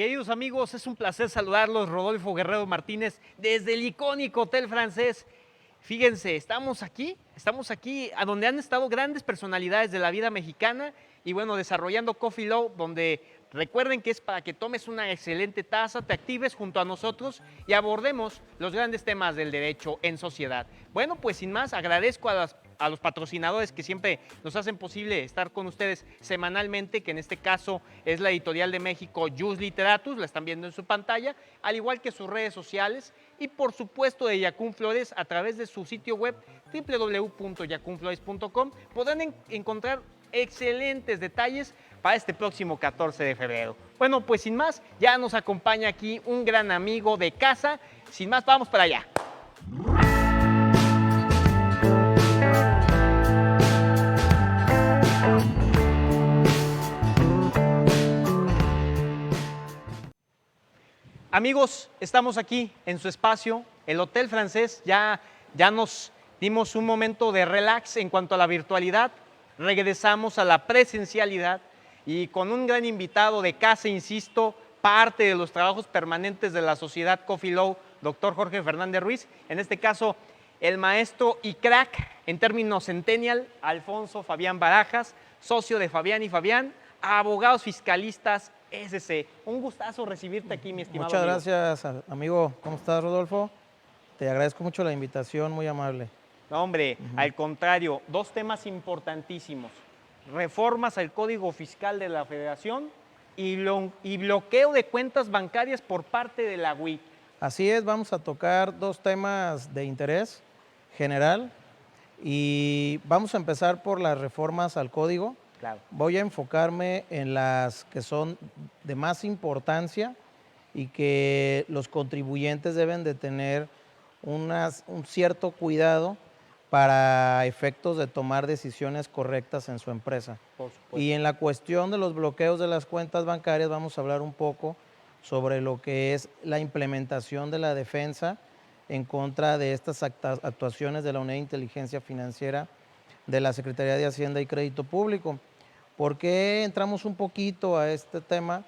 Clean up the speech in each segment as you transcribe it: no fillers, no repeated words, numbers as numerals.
Queridos amigos, es un placer saludarlos. Rodolfo Guerrero Martínez desde el icónico Hotel Francés. Fíjense, estamos aquí a donde han estado grandes personalidades de la vida mexicana y bueno, desarrollando Coffee Low, donde recuerden que es para que tomes una excelente taza, te actives junto a nosotros y abordemos los grandes temas del derecho en sociedad. Bueno, pues sin más, agradezco a los patrocinadores que siempre nos hacen posible estar con ustedes semanalmente, que en este caso es la editorial de México Jus Literatus, la están viendo en su pantalla, al igual que sus redes sociales y por supuesto de Yacún Flores a través de su sitio web www.yacunflores.com podrán encontrar excelentes detalles para este próximo 14 de febrero. Bueno, pues sin más, ya nos acompaña aquí un gran amigo de casa. Sin más, vamos para allá. Amigos, estamos aquí en su espacio, el Hotel Francés. Ya nos dimos un momento de relax en cuanto a la virtualidad. Regresamos a la presencialidad y con un gran invitado de casa, insisto, parte de los trabajos permanentes de la Sociedad Coffee Low, doctor Jorge Fernández Ruiz. En este caso, el maestro y crack en términos centennial, Alfonso Fabián Barajas, socio de Fabián y Fabián, abogados fiscalistas SC. Un gustazo recibirte aquí, mi estimado Muchas amigo. gracias, amigo. ¿Cómo estás, Rodolfo? Te agradezco mucho la invitación, muy amable. No, hombre, al contrario, dos temas importantísimos. Reformas al Código Fiscal de la Federación y bloqueo de cuentas bancarias por parte de la UIF. Así es, vamos a tocar dos temas de interés general y vamos a empezar por las reformas al código. Claro. Voy a enfocarme en las que son de más importancia y que los contribuyentes deben de tener un cierto cuidado para efectos de tomar decisiones correctas en su empresa. Por supuesto. Y en la cuestión de los bloqueos de las cuentas bancarias vamos a hablar un poco sobre lo que es la implementación de la defensa en contra de estas actuaciones de la Unidad de Inteligencia Financiera de la Secretaría de Hacienda y Crédito Público. ¿Por qué entramos un poquito a este tema?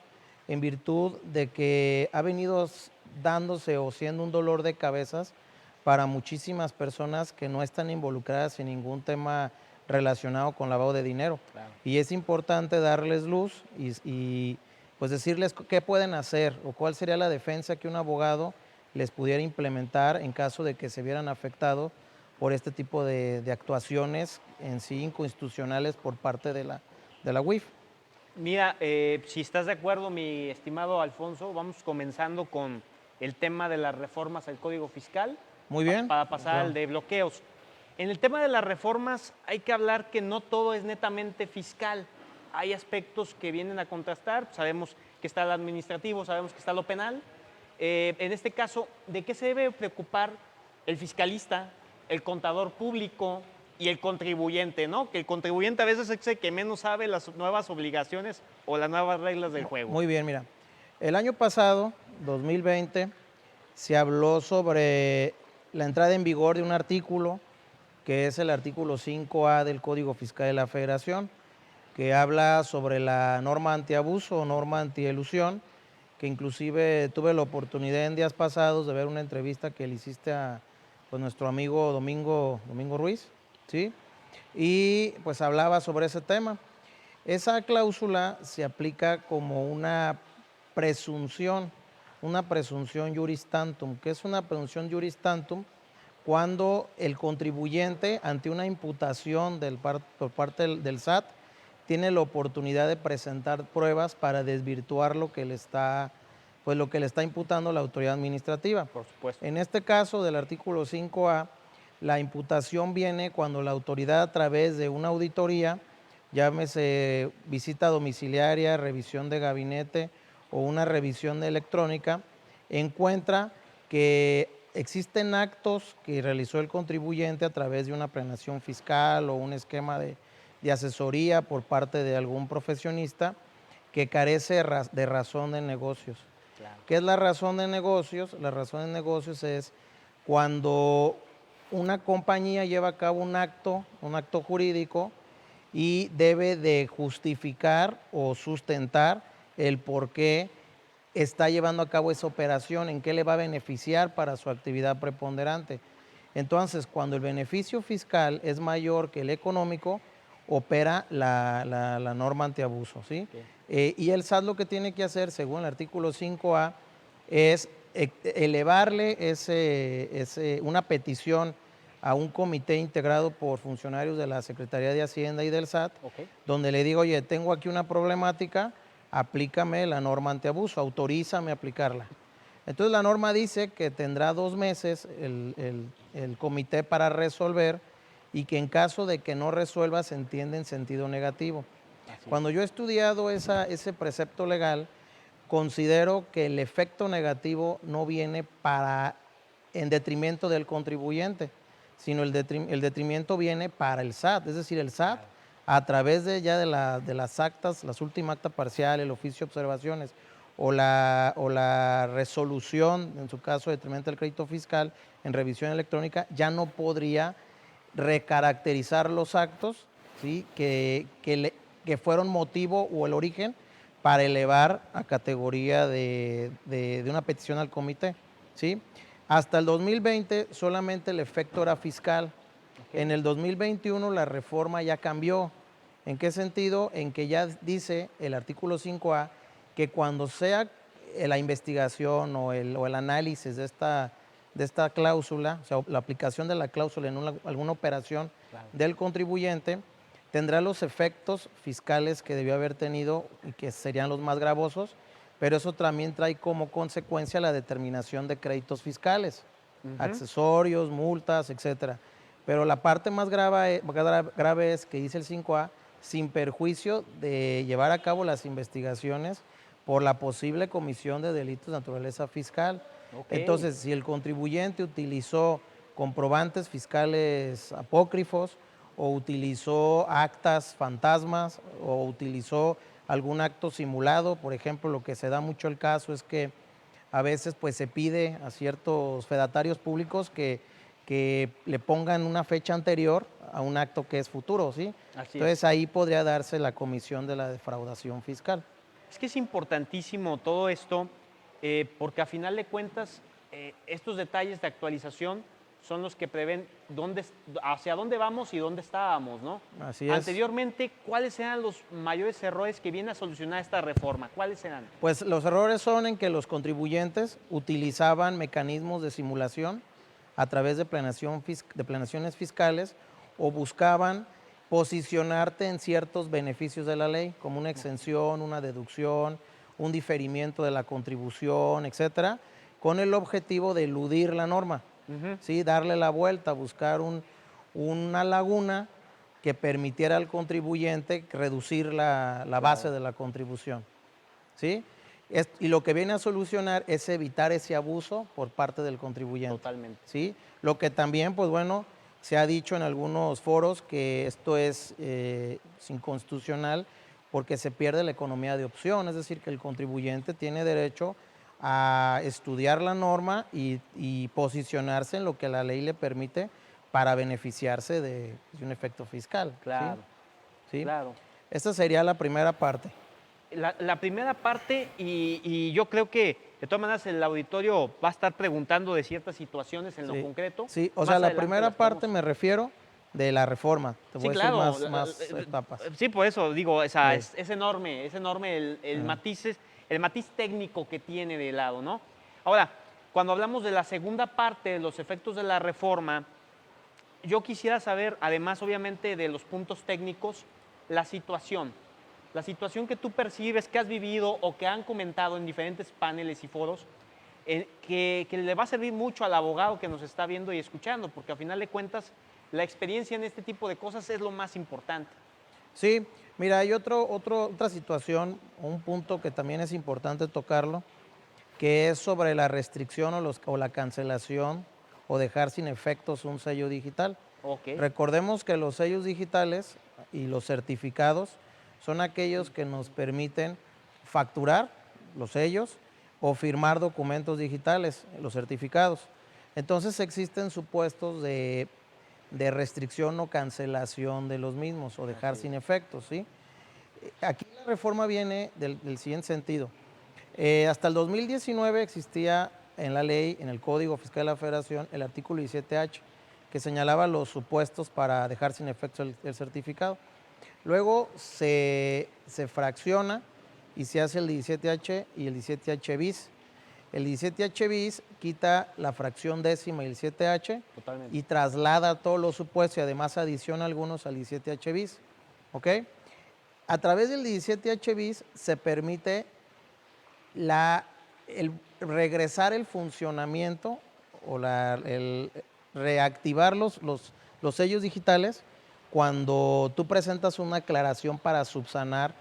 En virtud de que ha venido dándose o siendo un dolor de cabezas para muchísimas personas que no están involucradas en ningún tema relacionado con lavado de dinero. Claro. Y es importante darles luz y pues decirles qué pueden hacer o cuál sería la defensa que un abogado les pudiera implementar en caso de que se vieran afectados por este tipo de actuaciones en sí inconstitucionales por parte de la UIF. Mira, si estás de acuerdo, mi estimado Alfonso, vamos comenzando con el tema de las reformas al Código Fiscal. Muy bien. Para pasar al de bloqueos. En el tema de las reformas hay que hablar que no todo es netamente fiscal. Hay aspectos que vienen a contrastar. Sabemos que está el administrativo, sabemos que está lo penal. En este caso, ¿de qué se debe preocupar el fiscalista, el contador público y el contribuyente, ¿no? Que el contribuyente a veces es el que menos sabe las nuevas obligaciones o las nuevas reglas del juego. Muy bien, mira. El año pasado, 2020, se habló sobre la entrada en vigor de un artículo, que es el artículo 5A del Código Fiscal de la Federación, que habla sobre la norma antiabuso o norma antielusión, que inclusive tuve la oportunidad en días pasados de ver una entrevista que le hiciste a pues, nuestro amigo Domingo Ruiz, ¿sí? Y pues hablaba sobre ese tema. Esa cláusula se aplica como una presunción juris tantum. ¿Qué es una presunción juris tantum? Cuando el contribuyente, ante una imputación por parte del SAT, tiene la oportunidad de presentar pruebas para desvirtuar lo que le está imputando la autoridad administrativa. Por supuesto. En este caso del artículo 5A, la imputación viene cuando la autoridad, a través de una auditoría, llámese visita domiciliaria, revisión de gabinete o una revisión electrónica, encuentra que existen actos que realizó el contribuyente a través de una planeación fiscal o un esquema de asesoría por parte de algún profesionista que carece de razón de negocios. Claro. ¿Qué es la razón de negocios? La razón de negocios es cuando una compañía lleva a cabo un acto jurídico y debe de justificar o sustentar el por qué está llevando a cabo esa operación, en qué le va a beneficiar para su actividad preponderante. Entonces, cuando el beneficio fiscal es mayor que el económico, opera la norma antiabuso, ¿sí? Ok. Y el SAT lo que tiene que hacer, según el artículo 5A, es elevarle una petición a un comité integrado por funcionarios de la Secretaría de Hacienda y del SAT, Ok. donde le digo, oye, tengo aquí una problemática, aplícame la norma antiabuso, autorízame a aplicarla. Entonces la norma dice que tendrá 2 meses el comité para resolver y que en caso de que no resuelva se entiende en sentido negativo. Así Cuando yo he estudiado ese precepto legal, considero que el efecto negativo no viene en detrimento del contribuyente, sino el detrimento viene para el SAT, es decir, el SAT Claro. a través de las actas, las últimas acta parcial, el oficio de observaciones o la resolución, en su caso, de detrimento del crédito fiscal en revisión electrónica, ya no podría recaracterizar los actos, ¿sí? que fueron motivo o el origen para elevar a categoría de una petición al comité, ¿sí? Hasta el 2020 solamente el efecto era fiscal. Ok. En el 2021 la reforma ya cambió. ¿En qué sentido? En que ya dice el artículo 5A que cuando sea la investigación o el análisis de esta cláusula, o sea, la aplicación de la cláusula en alguna operación Claro. del contribuyente, tendrá los efectos fiscales que debió haber tenido y que serían los más gravosos, pero eso también trae como consecuencia la determinación de créditos fiscales, Ujú. accesorios, multas, etcétera. Pero la parte más grave es que dice el 5A, sin perjuicio de llevar a cabo las investigaciones por la posible comisión de delitos de naturaleza fiscal. Ok. Entonces, si el contribuyente utilizó comprobantes fiscales apócrifos o utilizó actas fantasmas o utilizó algún acto simulado, por ejemplo, lo que se da mucho el caso es que a veces pues se pide a ciertos fedatarios públicos que le pongan una fecha anterior a un acto que es futuro, ¿sí? Así es. Entonces ahí podría darse la comisión de la defraudación fiscal. Es que es importantísimo todo esto, porque a final de cuentas, estos detalles de actualización son los que prevén hacia dónde vamos y dónde estábamos, ¿no? Así es. Anteriormente, ¿cuáles eran los mayores errores que viene a solucionar esta reforma? ¿Cuáles eran? Pues los errores son en que los contribuyentes utilizaban mecanismos de simulación a través de planeaciones fiscales o buscaban posicionarte en ciertos beneficios de la ley, como una exención, una deducción, un diferimiento de la contribución, etcétera, con el objetivo de eludir la norma, Ujú. ¿sí? Darle la vuelta, buscar una laguna que permitiera al contribuyente reducir la base de la contribución. ¿Sí? Y lo que viene a solucionar es evitar ese abuso por parte del contribuyente. Totalmente. ¿Sí? Lo que también, pues bueno, se ha dicho en algunos foros que esto es inconstitucional porque se pierde la economía de opción, es decir, que el contribuyente tiene derecho a estudiar la norma y posicionarse en lo que la ley le permite para beneficiarse de un efecto fiscal. ¿Sí? Claro, ¿Sí? claro. Esta sería la primera parte. La primera parte, y yo creo que de todas maneras el auditorio va a estar preguntando de ciertas situaciones en lo Sí, concreto. sí, o sea, Más la adelante primera las parte podemos. me refiero de la reforma. Te Sí, voy a decir claro. más etapas. Sí, por eso digo, o sea, Sí. es enorme Ajá. el matiz técnico que tiene de lado, ¿no? Ahora, cuando hablamos de la segunda parte, de los efectos de la reforma, yo quisiera saber, además obviamente de los puntos técnicos, la situación. La situación que tú percibes, que has vivido o que han comentado en diferentes paneles y foros, que le va a servir mucho al abogado que nos está viendo y escuchando, porque al final de cuentas la experiencia en este tipo de cosas es lo más importante. Sí, mira, hay otra situación, un punto que también es importante tocarlo, que es sobre la restricción o la cancelación o dejar sin efectos un sello digital. Ok, Recordemos que los sellos digitales y los certificados son aquellos que nos permiten facturar los sellos o firmar documentos digitales, los certificados. Entonces existen supuestos de restricción o cancelación de los mismos o dejar así es. sin efectos, ¿sí? Aquí la reforma viene del siguiente sentido. Hasta el 2019 existía en la ley, en el Código Fiscal de la Federación, el artículo 17H, que señalaba los supuestos para dejar sin efecto el certificado. Luego se fracciona y se hace el 17H y el 17H bis. El 17H bis quita la fracción décima y el 17H Totalmente. y traslada todos los supuestos y además adiciona algunos al 17H bis. ¿Ok? A través del 17H bis se permite el regresar el funcionamiento o el reactivar los sellos digitales cuando tú presentas una aclaración para subsanar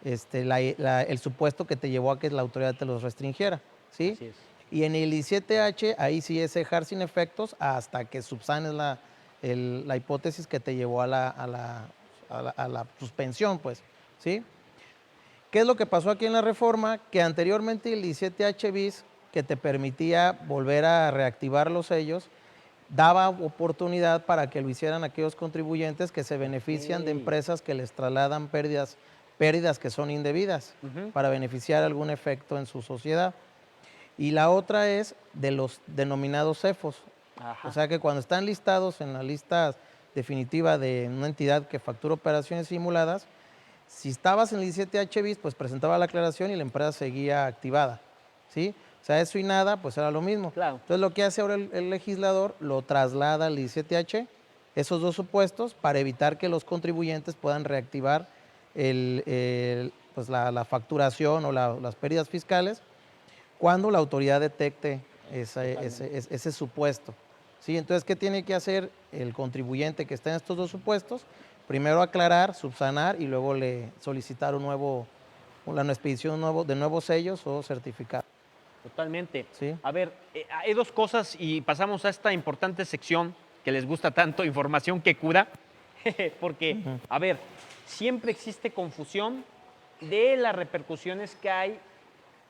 el supuesto que te llevó a que la autoridad te los restringiera, ¿sí? Así es. Y en el 17H, ahí sí es dejar sin efectos hasta que subsanes la hipótesis que te llevó a la suspensión, pues, ¿sí? ¿Qué es lo que pasó aquí en la reforma? Que anteriormente el 17H bis, que te permitía volver a reactivar los sellos, daba oportunidad para que lo hicieran aquellos contribuyentes que se benefician de Ok. empresas que les trasladan pérdidas que son indebidas, Ujú. para beneficiar algún efecto en su sociedad. Y la otra es de los denominados CEFOS. Ajá. O sea que cuando están listados en la lista definitiva de una entidad que factura operaciones simuladas, si estabas en el 17H bis, pues presentaba la aclaración y la empresa seguía activada, ¿sí? O sea, eso y nada, pues era lo mismo. Claro. Entonces, lo que hace ahora el legislador, lo traslada al 17H, esos dos supuestos, para evitar que los contribuyentes puedan reactivar pues la facturación o las pérdidas fiscales cuando la autoridad detecte ese supuesto. ¿Sí? Entonces, ¿qué tiene que hacer el contribuyente que está en estos dos supuestos? Primero aclarar, subsanar y luego solicitar una expedición de nuevos sellos o certificados. Totalmente. ¿Sí? A ver, hay dos cosas y pasamos a esta importante sección que les gusta tanto, información que cura, porque, Ujú. a ver, siempre existe confusión de las repercusiones que hay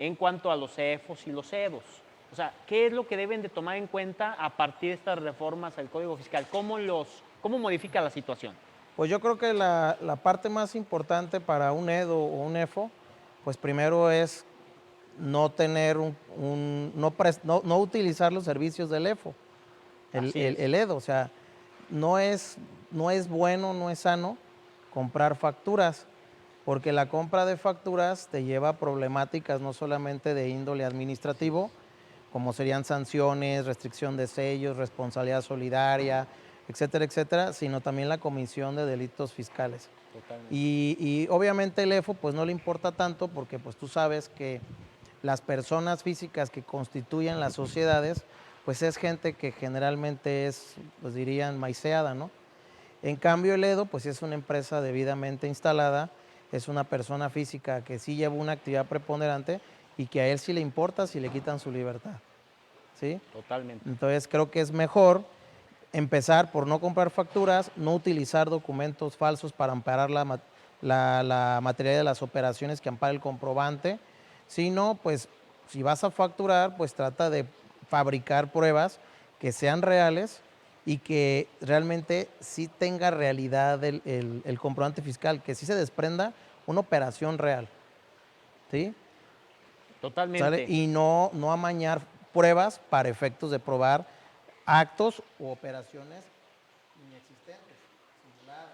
en cuanto a los CEFOS y los CEDOS. O sea, ¿qué es lo que deben de tomar en cuenta a partir de estas reformas al Código Fiscal? ¿Cómo modifica la situación? Pues yo creo que la parte más importante para un EDO o un EFO, pues primero es no tener no utilizar los servicios del EFO, Así es. el EDO. O sea, no es, no es bueno, no es sano comprar facturas, porque la compra de facturas te lleva a problemáticas no solamente de índole administrativo, como serían sanciones, restricción de sellos, responsabilidad solidaria, etcétera, etcétera, sino también la comisión de delitos fiscales. Totalmente. Y obviamente el EFO pues no le importa tanto porque pues tú sabes que las personas físicas que constituyen las sociedades pues es gente que generalmente es, pues dirían, maiceada, ¿no? En cambio, el EDO, pues es una empresa debidamente instalada, es una persona física que sí lleva una actividad preponderante y que a él sí le importa si le quitan su libertad, ¿sí? Totalmente. Entonces, creo que es mejor empezar por no comprar facturas, no utilizar documentos falsos para amparar la materia de las operaciones que ampara el comprobante, sino, pues, si vas a facturar, pues trata de fabricar pruebas que sean reales y que realmente sí tenga realidad el comprobante fiscal, que sí se desprenda una operación real, ¿sí? ¿Sale? Totalmente. Y no amañar pruebas para efectos de probar actos u operaciones inexistentes, simuladas.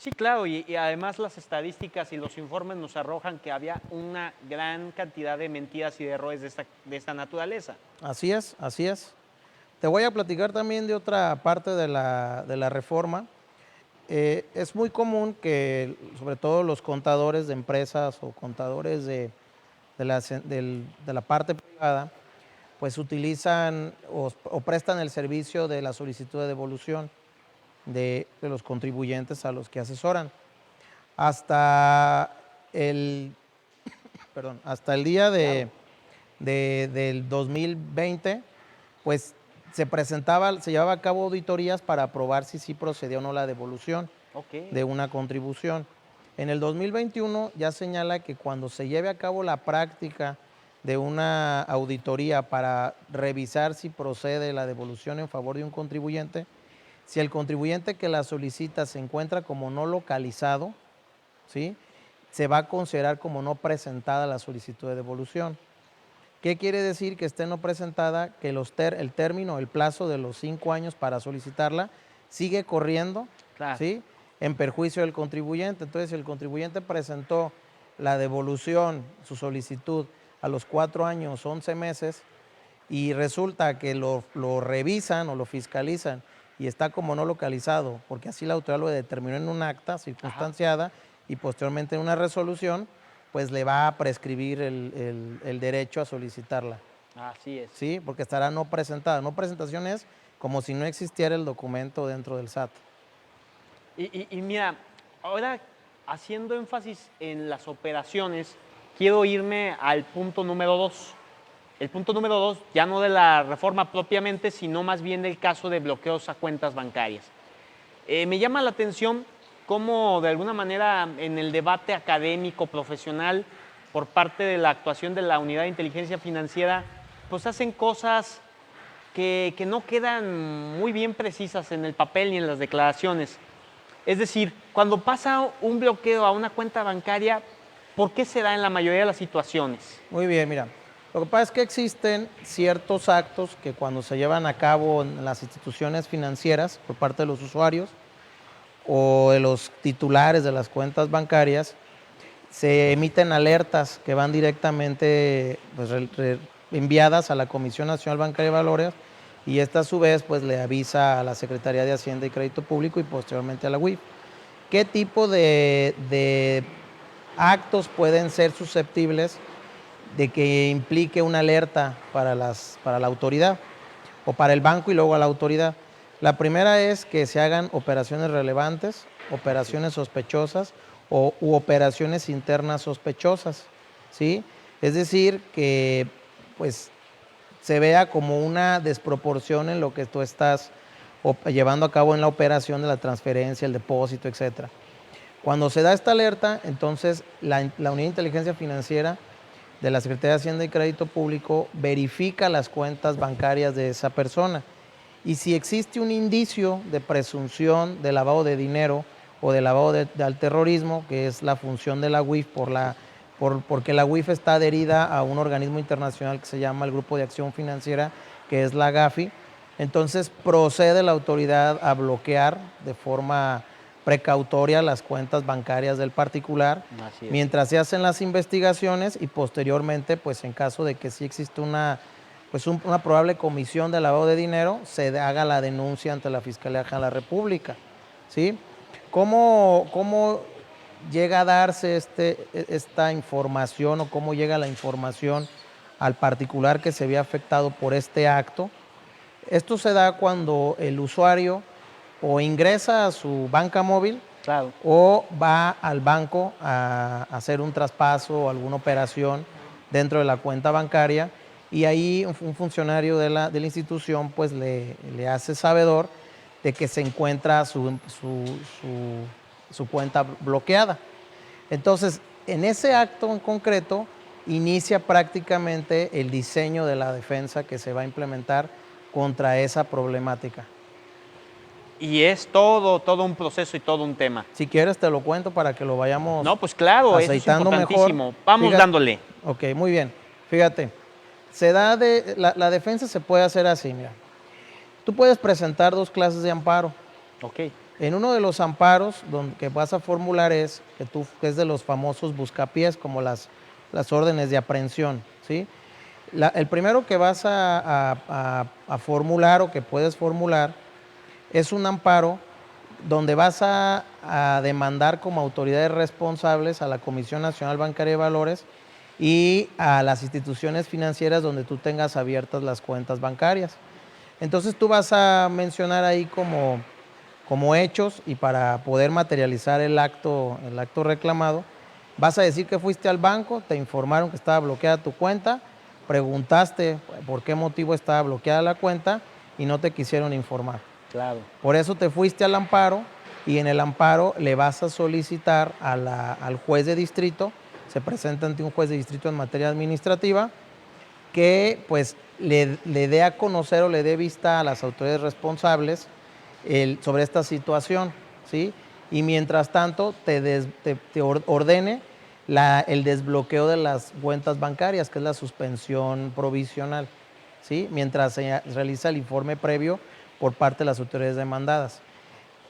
Sí, claro, y además las estadísticas y los informes nos arrojan que había una gran cantidad de mentiras y de errores de esta naturaleza. Así es, así es. Te voy a platicar también de otra parte de la reforma. Es muy común que, sobre todo los contadores de empresas o contadores de la parte privada, pues utilizan o prestan el servicio de la solicitud de devolución de los contribuyentes a los que asesoran. Hasta el, hasta el día Claro. del 2020, pues se llevaba a cabo auditorías para probar si sí procedía o no la devolución Ok. de una contribución. En el 2021 ya señala que cuando se lleve a cabo la práctica de una auditoría para revisar si procede la devolución en favor de un contribuyente, si el contribuyente que la solicita se encuentra como no localizado, ¿sí? se va a considerar como no presentada la solicitud de devolución. ¿Qué quiere decir que esté no presentada? Que el término, el plazo de los 5 años para solicitarla sigue corriendo, Claro. ¿sí? En perjuicio del contribuyente. Entonces, si el contribuyente presentó la devolución, su solicitud, a los 4 años, 11 meses, y resulta que lo revisan o lo fiscalizan y está como no localizado, porque así la autoridad lo determinó en un acta circunstanciada y posteriormente en una resolución, pues le va a prescribir el derecho a solicitarla. Así es. Sí, porque estará no presentada. No presentación es como si no existiera el documento dentro del SAT. Y mira, ahora haciendo énfasis en las operaciones, quiero irme al punto número 2. El punto número 2, ya no de la reforma propiamente, sino más bien del caso de bloqueos a cuentas bancarias. Me llama la atención cómo de alguna manera en el debate académico, profesional, por parte de la actuación de la Unidad de Inteligencia Financiera, pues hacen cosas que no quedan muy bien precisas en el papel ni en las declaraciones. Es decir, cuando pasa un bloqueo a una cuenta bancaria, ¿por qué se da en la mayoría de las situaciones? Muy bien, mira. Lo que pasa es que existen ciertos actos que cuando se llevan a cabo en las instituciones financieras por parte de los usuarios o de los titulares de las cuentas bancarias, se emiten alertas que van directamente pues, enviadas a la Comisión Nacional Bancaria de Valores y esta a su vez pues, le avisa a la Secretaría de Hacienda y Crédito Público y posteriormente a la UIF. ¿Qué tipo de actos pueden ser susceptibles de que implique una alerta para la autoridad o para el banco y luego a la autoridad? La primera es que se hagan operaciones relevantes, operaciones sospechosas u operaciones internas sospechosas, ¿sí? Es decir, que pues se vea como una desproporción en lo que tú estás llevando a cabo en la operación de la transferencia, el depósito, etcétera. Cuando se da esta alerta, entonces la Unidad de Inteligencia Financiera de la Secretaría de Hacienda y Crédito Público verifica las cuentas bancarias de esa persona. Y si existe un indicio de presunción de lavado de dinero o de lavado al terrorismo, que es la función de la UIF, porque la UIF está adherida a un organismo internacional que se llama el Grupo de Acción Financiera, que es la GAFI, entonces procede la autoridad a bloquear de forma precautoria las cuentas bancarias del particular, mientras se hacen las investigaciones y posteriormente, pues en caso de que sí existe una probable comisión de lavado de dinero, se haga la denuncia ante la Fiscalía General de la República, ¿sí? ¿Cómo llega a darse esta información o cómo llega la información al particular que se ve afectado por este acto? Esto se da cuando el usuario o ingresa a su banca móvil, claro, o va al banco a hacer un traspaso o alguna operación dentro de la cuenta bancaria y ahí un funcionario de la institución pues le hace sabedor de que se encuentra su cuenta bloqueada. Entonces, en ese acto en concreto inicia prácticamente el diseño de la defensa que se va a implementar contra esa problemática. Y es todo un proceso y todo un tema. Si quieres te lo cuento para que lo vayamos No, pues claro, eso es aceitando importantísimo. mejor. Vamos Fíjate, dándole. Ok, muy bien. Fíjate, la defensa se puede hacer así, mira. Tú puedes presentar 2 clases de amparo. Ok. En uno de los amparos que vas a formular que es de los famosos buscapiés, como las órdenes de aprehensión, ¿sí? El primero que vas a formular o que puedes formular es un amparo donde vas a demandar como autoridades responsables a la Comisión Nacional Bancaria de Valores y a las instituciones financieras donde tú tengas abiertas las cuentas bancarias. Entonces tú vas a mencionar ahí como hechos y para poder materializar el acto reclamado, vas a decir que fuiste al banco, te informaron que estaba bloqueada tu cuenta, preguntaste por qué motivo estaba bloqueada la cuenta y no te quisieron informar. Claro. Por eso te fuiste al amparo y en el amparo le vas a solicitar al juez de distrito, se presenta ante un juez de distrito en materia administrativa, que pues le dé a conocer o le dé vista a las autoridades responsables sobre esta situación, ¿sí? Y mientras tanto te ordene el desbloqueo de las cuentas bancarias, que es la suspensión provisional, ¿sí? Mientras se realiza el informe previo por parte de las autoridades demandadas.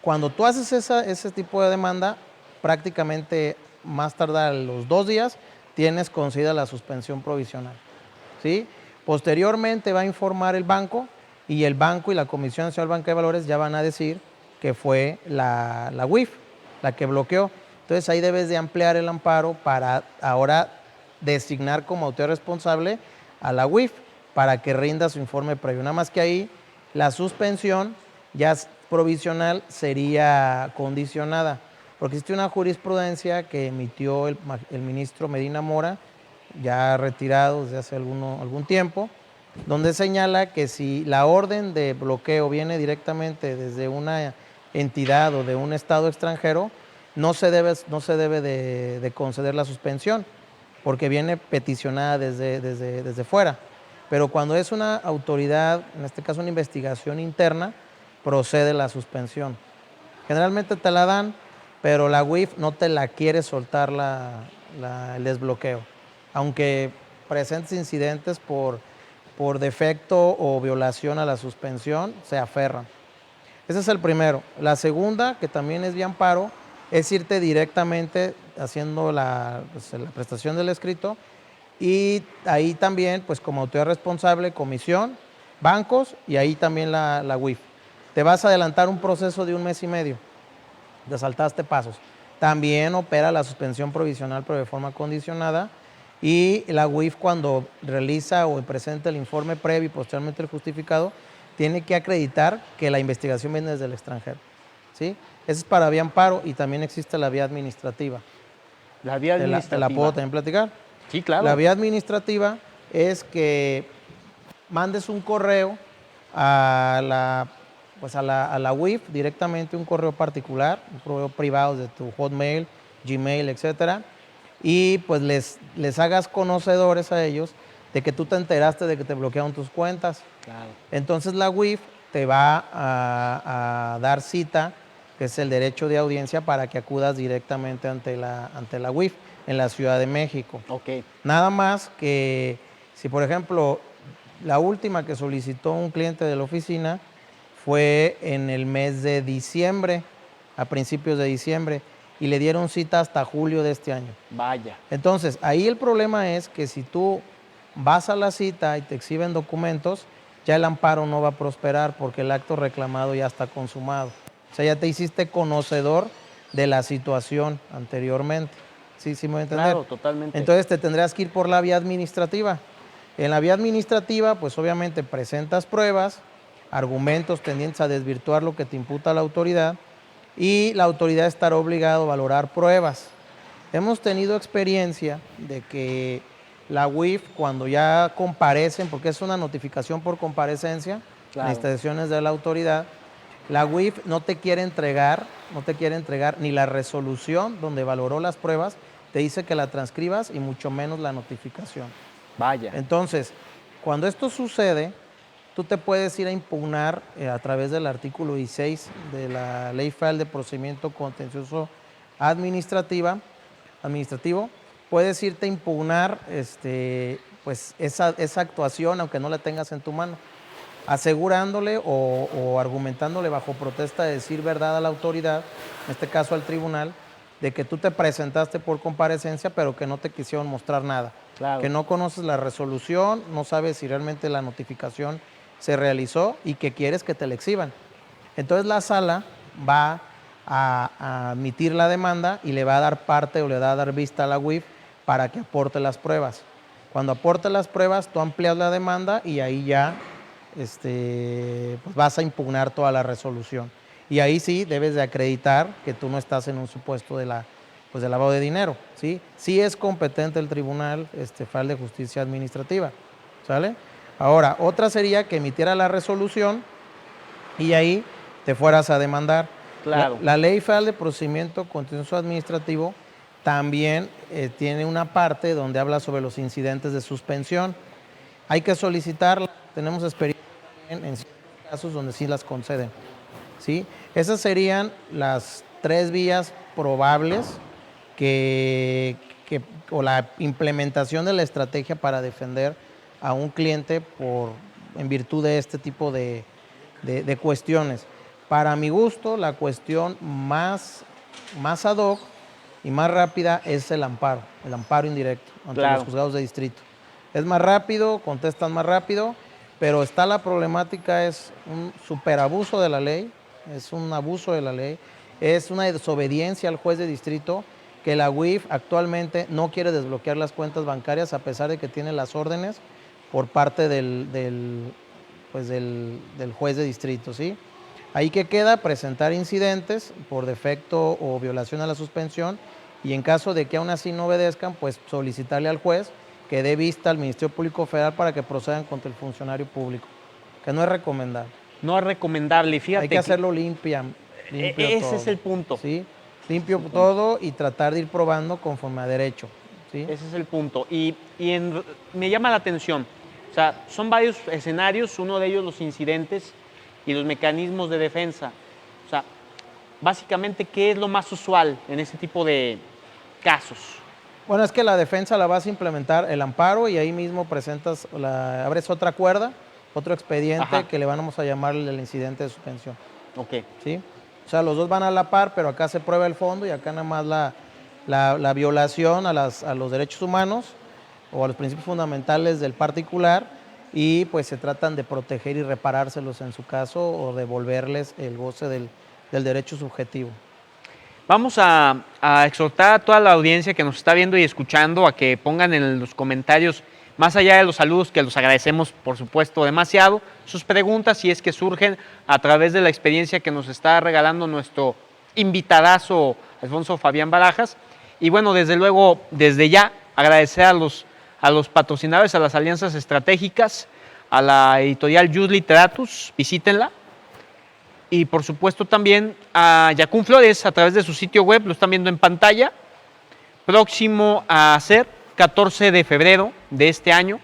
Cuando tú haces ese tipo de demanda, prácticamente más tardar los 2 días, tienes concedida la suspensión provisional, ¿sí? Posteriormente va a informar el banco y el banco y la Comisión Nacional Banca de Valores ya van a decir que fue la UIF la que bloqueó. Entonces ahí debes de ampliar el amparo para ahora designar como autoridad responsable a la UIF para que rinda su informe previo. Nada más que ahí la suspensión ya provisional sería condicionada, porque existe una jurisprudencia que emitió el ministro Medina Mora, ya retirado desde hace algún tiempo, donde señala que si la orden de bloqueo viene directamente desde una entidad o de un estado extranjero, no se debe de conceder la suspensión, porque viene peticionada desde fuera. Pero cuando es una autoridad, en este caso una investigación interna, procede la suspensión. Generalmente te la dan, pero la UIF no te la quiere soltar el desbloqueo, aunque presentes incidentes por defecto o violación a la suspensión, se aferran. Ese es el primero. La segunda, que también es vía amparo, es irte directamente haciendo la prestación del escrito y ahí también, pues como autoridad responsable, comisión, bancos y ahí también la UIF. Te vas a adelantar un proceso de 1 mes y medio, te saltaste pasos. También opera la suspensión provisional pero de forma condicionada y la UIF cuando realiza o presenta el informe previo y posteriormente el justificado, tiene que acreditar que la investigación viene desde el extranjero, ¿sí? Esa es para vía amparo y también existe la vía administrativa. La vía administrativa. ¿Te la puedo también platicar? Sí, claro. La vía administrativa es que mandes un correo a la UIF directamente, un correo particular, un correo privado de tu Hotmail, Gmail, etcétera, y pues les hagas conocedores a ellos de que tú te enteraste de que te bloquearon tus cuentas. Claro. Entonces la UIF te va a dar cita, que es el derecho de audiencia, para que acudas directamente ante la UIF en la Ciudad de México. Ok. Nada más que si, por ejemplo, la última que solicitó un cliente de la oficina fue en el mes de diciembre, a principios de diciembre, y le dieron cita hasta julio de este año. Vaya. Entonces, ahí el problema es que si tú vas a la cita y te exhiben documentos, ya el amparo no va a prosperar porque el acto reclamado ya está consumado. O sea, ya te hiciste conocedor de la situación anteriormente. ¿Sí me voy a entender? Claro, totalmente. Entonces te tendrás que ir por la vía administrativa. En la vía administrativa, pues obviamente presentas pruebas, argumentos tendientes a desvirtuar lo que te imputa la autoridad y la autoridad estará obligada a valorar pruebas. Hemos tenido experiencia de que la UIF, cuando ya comparecen, porque es una notificación por comparecencia, Claro. en instalaciones de la autoridad, la UIF no te quiere entregar ni la resolución donde valoró las pruebas, te dice que la transcribas y mucho menos la notificación. Vaya. Entonces, cuando esto sucede, tú te puedes ir a impugnar a través del artículo 16 de la Ley Federal de Procedimiento Contencioso Administrativo, puedes irte a impugnar pues esa actuación, aunque no la tengas en tu mano, asegurándole o argumentándole bajo protesta de decir verdad a la autoridad, en este caso al tribunal, de que tú te presentaste por comparecencia, pero que no te quisieron mostrar nada. Claro. Que no conoces la resolución, no sabes si realmente la notificación se realizó y que quieres que te la exhiban. Entonces la sala va a admitir la demanda y le va a dar parte o le va a dar vista a la UIF para que aporte las pruebas. Cuando aporte las pruebas, tú amplías la demanda y ahí ya pues vas a impugnar toda la resolución. Y ahí sí debes de acreditar que tú no estás en un supuesto de lavado de dinero, ¿sí? Sí es competente el Tribunal Federal de Justicia Administrativa, ¿sale? Ahora, otra sería que emitiera la resolución y ahí te fueras a demandar. Claro. La Ley Federal de Procedimiento Contencioso Administrativo también tiene una parte donde habla sobre los incidentes de suspensión. Hay que solicitarla, tenemos experiencia en ciertos casos donde sí las conceden, ¿sí? Esas serían las 3 vías probables que o la implementación de la estrategia para defender a un cliente en virtud de este tipo de cuestiones. Para mi gusto, la cuestión más ad hoc y más rápida es el amparo indirecto ante Claro. los juzgados de distrito. Es más rápido, contestan más rápido, pero está la problemática, es un superabuso de la ley, es un abuso de la ley, es una desobediencia al juez de distrito, que la UIF actualmente no quiere desbloquear las cuentas bancarias a pesar de que tiene las órdenes por parte del juez de distrito, ¿sí? Ahí que queda presentar incidentes por defecto o violación a la suspensión, y en caso de que aún así no obedezcan, pues solicitarle al juez que dé vista al Ministerio Público Federal para que procedan contra el funcionario público, que no es recomendable. No es recomendable, fíjate. Hay que hacerlo limpio ese todo, es el punto. ¿sí? Limpio todo y tratar de ir probando conforme a derecho, ¿sí? Ese es el punto. Me llama la atención. O sea, son varios escenarios, uno de ellos los incidentes y los mecanismos de defensa. O sea, básicamente, ¿qué es lo más usual en este tipo de casos? Bueno, es que la defensa la vas a implementar el amparo y ahí mismo abres otra cuerda, otro expediente. Ajá. Que le vamos a llamar el incidente de suspensión. Ok. ¿Sí? O sea, los dos van a la par, pero acá se prueba el fondo y acá nada más la violación a los derechos humanos o a los principios fundamentales del particular, y pues se tratan de proteger y reparárselos en su caso o devolverles el goce del derecho subjetivo. Vamos a exhortar a toda la audiencia que nos está viendo y escuchando a que pongan en los comentarios, más allá de los saludos, que los agradecemos por supuesto demasiado, sus preguntas, si es que surgen a través de la experiencia que nos está regalando nuestro invitadazo Alfonso Fabián Barajas. Y bueno, desde luego, desde ya, agradecer a los patrocinadores, a las alianzas estratégicas, a la editorial Jus Literatus, visítenla. Y por supuesto también a Yacún Flores a través de su sitio web, lo están viendo en pantalla, próximo a ser 14 de febrero de este año.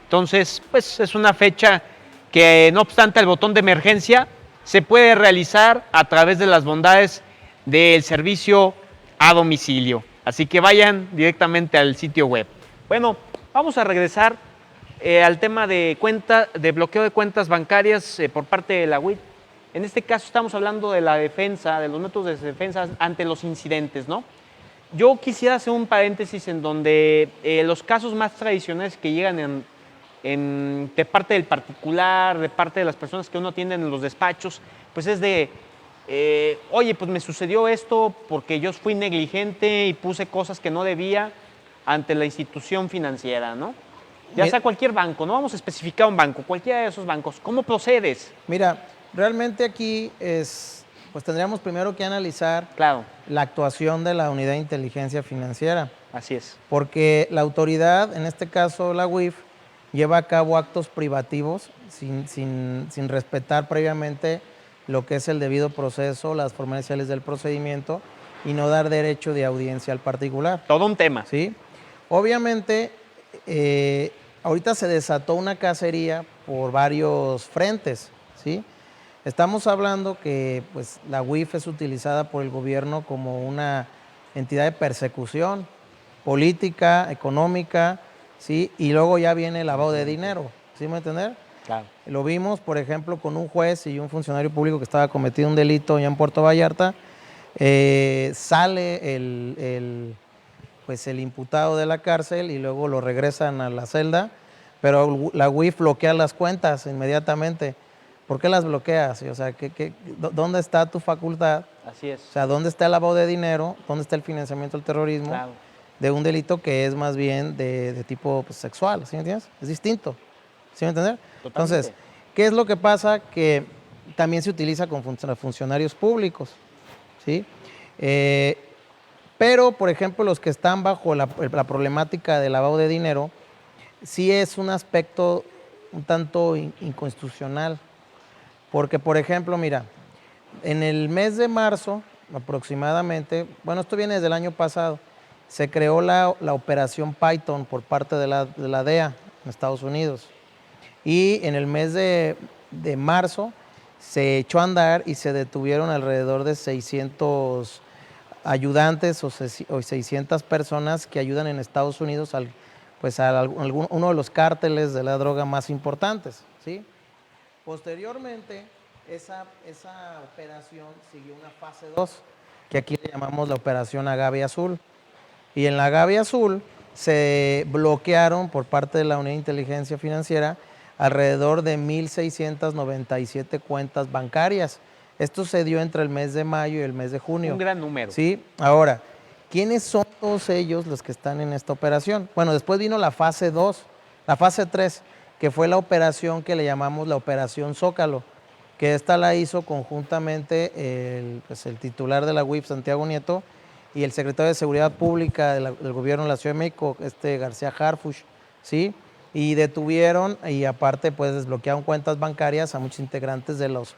Entonces, pues es una fecha que, no obstante el botón de emergencia, se puede realizar a través de las bondades del servicio a domicilio. Así que vayan directamente al sitio web. Bueno, vamos a regresar al tema de bloqueo de cuentas bancarias por parte de la UIF. En este caso estamos hablando de la defensa, de los métodos de defensa ante los incidentes, ¿no? Yo quisiera hacer un paréntesis en donde los casos más tradicionales que llegan de parte del particular, de parte de las personas que uno atiende en los despachos, pues es de, oye, pues me sucedió esto porque yo fui negligente y puse cosas que no debía ante la institución financiera, ¿no? Ya sea cualquier banco, no vamos a especificar un banco, cualquiera de esos bancos. ¿Cómo procedes? Mira, realmente aquí pues tendríamos primero que analizar la actuación de la Unidad de Inteligencia Financiera. Así es. Porque la autoridad, en este caso la UIF, lleva a cabo actos privativos sin respetar previamente lo que es el debido proceso, las formalidades del procedimiento, y no dar derecho de audiencia al particular. Todo un tema. ¿Sí? Obviamente, ahorita se desató una cacería por varios frentes, ¿sí? Estamos hablando que pues, la UIF es utilizada por el gobierno como una entidad de persecución política, económica, ¿sí? Y luego ya viene el lavado de dinero, ¿sí me entiendes? Claro. Lo vimos, por ejemplo, con un juez y un funcionario público que estaba cometiendo un delito ya en Puerto Vallarta. Sale el imputado de la cárcel y luego lo regresan a la celda, pero la UIF bloquea las cuentas inmediatamente. ¿Por qué las bloqueas? O sea, ¿dónde está tu facultad? Así es. O sea, ¿dónde está el lavado de dinero? ¿Dónde está el financiamiento del terrorismo? Claro. De un delito que es más bien de tipo pues, sexual, ¿sí me entiendes? Es distinto, ¿sí me entiendes? Entonces, ¿qué es lo que pasa? Que también se utiliza con funcionarios públicos, ¿sí? Pero, por ejemplo, los que están bajo la problemática del lavado de dinero, sí es un aspecto un tanto inconstitucional. Porque, por ejemplo, mira, en el mes de marzo aproximadamente, bueno, esto viene desde el año pasado, se creó la operación Python por parte de la DEA en Estados Unidos. Y en el mes de marzo se echó a andar y se detuvieron alrededor de 600 ayudantes o 600 personas que ayudan en Estados Unidos pues uno de los cárteles de la droga más importantes, ¿sí? Posteriormente, esa operación siguió una fase 2, que aquí le llamamos la operación Agave Azul. Y en la Agave Azul se bloquearon por parte de la Unidad de Inteligencia Financiera alrededor de 1.697 cuentas bancarias. Esto se dio entre el mes de mayo y el mes de junio. Un gran número. Sí, ahora, ¿quiénes son todos ellos los que están en esta operación? Bueno, después vino la fase 2, la fase 3, que fue la operación que le llamamos la Operación Zócalo, que esta la hizo conjuntamente el titular de la UIF, Santiago Nieto, y el secretario de Seguridad Pública del Gobierno de la Ciudad de México, García Harfuch, ¿sí? Y detuvieron y aparte pues desbloquearon cuentas bancarias a muchos integrantes de los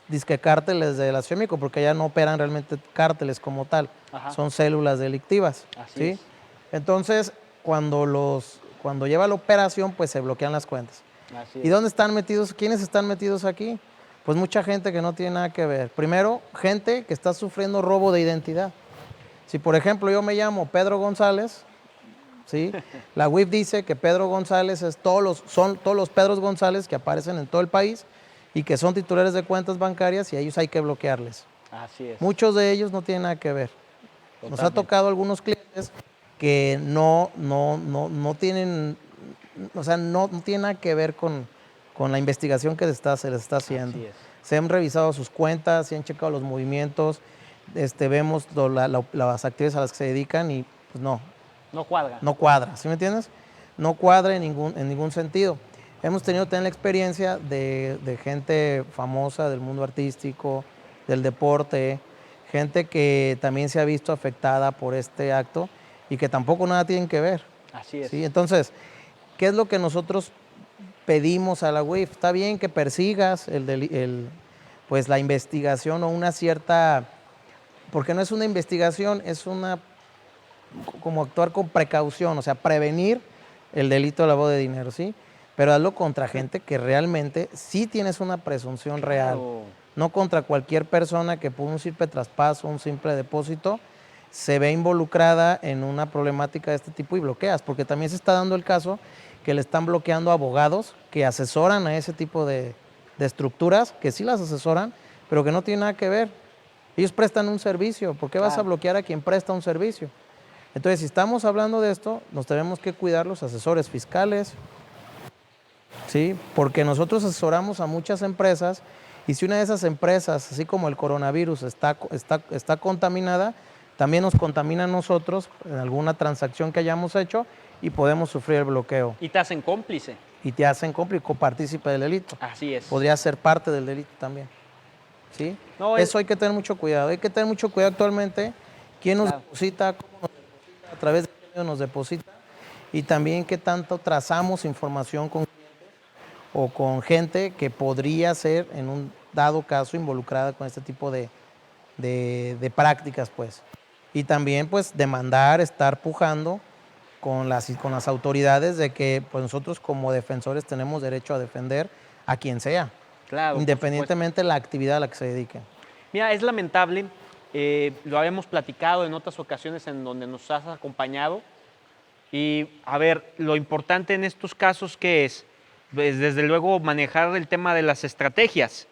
disque cárteles de la Ciudad de México, porque allá no operan realmente cárteles como tal, son células delictivas. Así ¿sí? es. Entonces, cuando lleva la operación, pues se bloquean las cuentas. Así ¿Y dónde están metidos? ¿Quiénes están metidos aquí? Pues mucha gente que no tiene nada que ver. Primero, gente que está sufriendo robo de identidad. Si, por ejemplo, yo me llamo Pedro González, ¿sí? La UIF dice que Pedro González son todos los Pedros González que aparecen en todo el país y que son titulares de cuentas bancarias y a ellos hay que bloquearles. Así es. Muchos de ellos no tienen nada que ver. Totalmente. Nos ha tocado algunos clientes que no tienen, o sea, no tienen nada que ver con la investigación que se les está haciendo. Así es. Se han revisado sus cuentas, se han checado los movimientos, vemos las actividades a las que se dedican y pues no. No cuadra. No cuadra, ¿sí me entiendes? No cuadra en ningún sentido. Hemos tenido también la experiencia de gente famosa del mundo artístico, del deporte, gente que también se ha visto afectada por este acto y que tampoco nada tienen que ver. Así es. ¿sí? Entonces, ¿qué es lo que nosotros pedimos a la UIF? Está bien que persigas pues la investigación o una cierta, porque no es una investigación, es como actuar con precaución, o sea, prevenir el delito de lavado de dinero, ¿sí? Pero hazlo contra gente que realmente sí tienes una presunción real, no contra cualquier persona que por un simple traspaso, un simple depósito, se ve involucrada en una problemática de este tipo y bloqueas, porque también se está dando el caso que le están bloqueando abogados que asesoran a ese tipo de estructuras, que sí las asesoran, pero que no tienen nada que ver. Ellos prestan un servicio, ¿por qué vas a bloquear a quien presta un servicio? Entonces, si estamos hablando de esto, nos tenemos que cuidar los asesores fiscales, ¿sí? Porque nosotros asesoramos a muchas empresas y si una de esas empresas, así como el coronavirus, está contaminada, también nos contamina a nosotros en alguna transacción que hayamos hecho y podemos sufrir el bloqueo. Y te hacen cómplice. Y te hacen cómplice, copartícipe del delito. Así es. Podría ser parte del delito también. ¿Sí? No, eso hay que tener mucho cuidado. Hay que tener mucho cuidado actualmente quién nos deposita, cómo nos deposita, a través de qué medio nos deposita y también qué tanto trazamos información con clientes o con gente que podría ser en un dado caso involucrada con este tipo de prácticas, pues. Y también, pues, demandar, estar pujando con las autoridades de que pues, nosotros como defensores tenemos derecho a defender a quien sea, claro, independientemente de la actividad a la que se dediquen. Mira, es lamentable, lo habíamos platicado en otras ocasiones en donde nos has acompañado y, a ver, lo importante en estos casos, ¿qué es? Pues, desde luego, manejar el tema de las estrategias,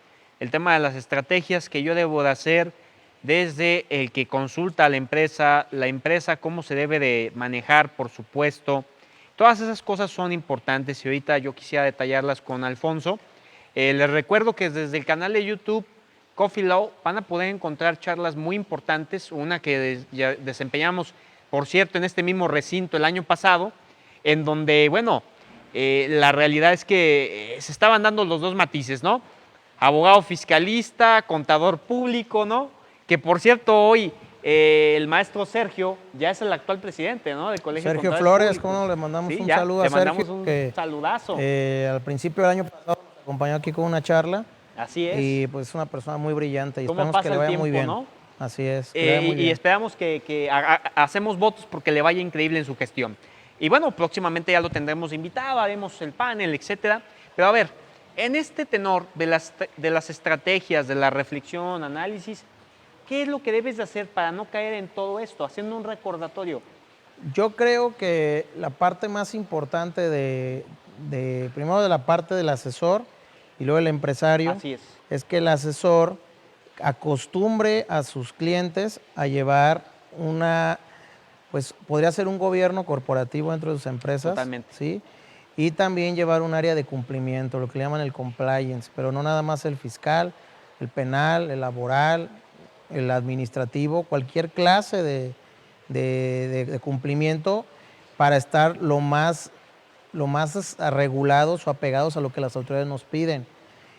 que yo debo de hacer desde el que consulta a la empresa cómo se debe de manejar, por supuesto. Todas esas cosas son importantes y ahorita yo quisiera detallarlas con Alfonso. Les recuerdo que desde el canal de YouTube Coffee Law van a poder encontrar charlas muy importantes, una que ya desempeñamos, por cierto, en este mismo recinto el año pasado, en donde, bueno, la realidad es que se estaban dando los dos matices, ¿no? Abogado fiscalista, contador público, ¿no? Que por cierto, hoy el maestro Sergio ya es el actual presidente, ¿no? Del Colegio de Sergio Contadores Flores, Públicos. ¿cómo no? Le mandamos Sí, un ya, saludo le a Sergio. mandamos un que saludazo. Al principio del año pasado nos acompañó aquí con una charla. Así es. Y pues es una persona muy brillante y ¿Cómo esperamos pasa que le el vaya tiempo, muy bien. no? Así es. Que le vaya muy bien. Y esperamos que hacemos votos porque le vaya increíble en su gestión. Y bueno, próximamente ya lo tendremos invitado, haremos el panel, etcétera. Pero a ver, en este tenor de las estrategias, de la reflexión, análisis, ¿Qué es lo que debes de hacer para no caer en todo esto? Haciendo un recordatorio. Yo creo que la parte más importante primero de la parte del asesor y luego el empresario, Así es. es que el asesor acostumbre a sus clientes a llevar pues podría ser un gobierno corporativo dentro de sus empresas, Totalmente. ¿sí? Y también llevar un área de cumplimiento, lo que le llaman el compliance, pero no nada más el fiscal, el penal, el laboral, el administrativo, cualquier clase de cumplimiento para estar lo más regulados o apegados a lo que las autoridades nos piden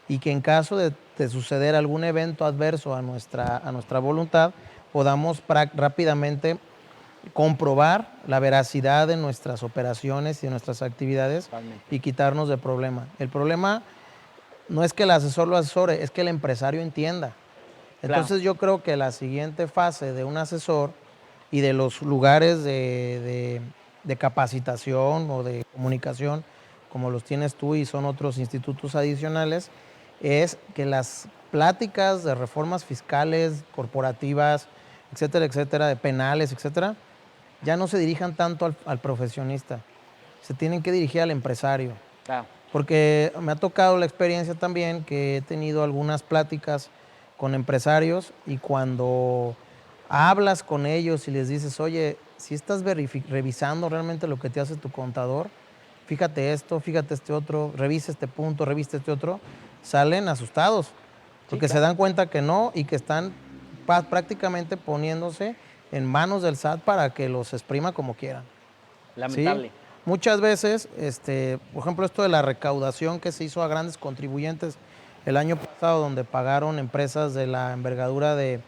y que en caso de suceder algún evento adverso a nuestra voluntad, podamos rápidamente comprobar la veracidad de nuestras operaciones y de nuestras actividades Totalmente. y quitarnos de problema. El problema no es que el asesor lo asesore, es que el empresario entienda. Entonces yo creo que la siguiente fase de un asesor y de los lugares de capacitación o de comunicación, como los tienes tú y son otros institutos adicionales, es que las pláticas de reformas fiscales, corporativas, etcétera, de penales, etcétera, ya no se dirijan tanto al profesionista, se tienen que dirigir al empresario. Claro. Porque me ha tocado la experiencia también que he tenido algunas pláticas con empresarios y cuando hablas con ellos y les dices, oye, si estás revisando realmente lo que te hace tu contador, fíjate esto, fíjate este otro, revisa este punto, revisa este otro, salen asustados porque se dan cuenta que no y que están prácticamente poniéndose en manos del SAT para que los exprima como quieran. Lamentable. ¿Sí? Muchas veces, por ejemplo, esto de la recaudación que se hizo a grandes contribuyentes el año pasado, donde pagaron empresas de la envergadura de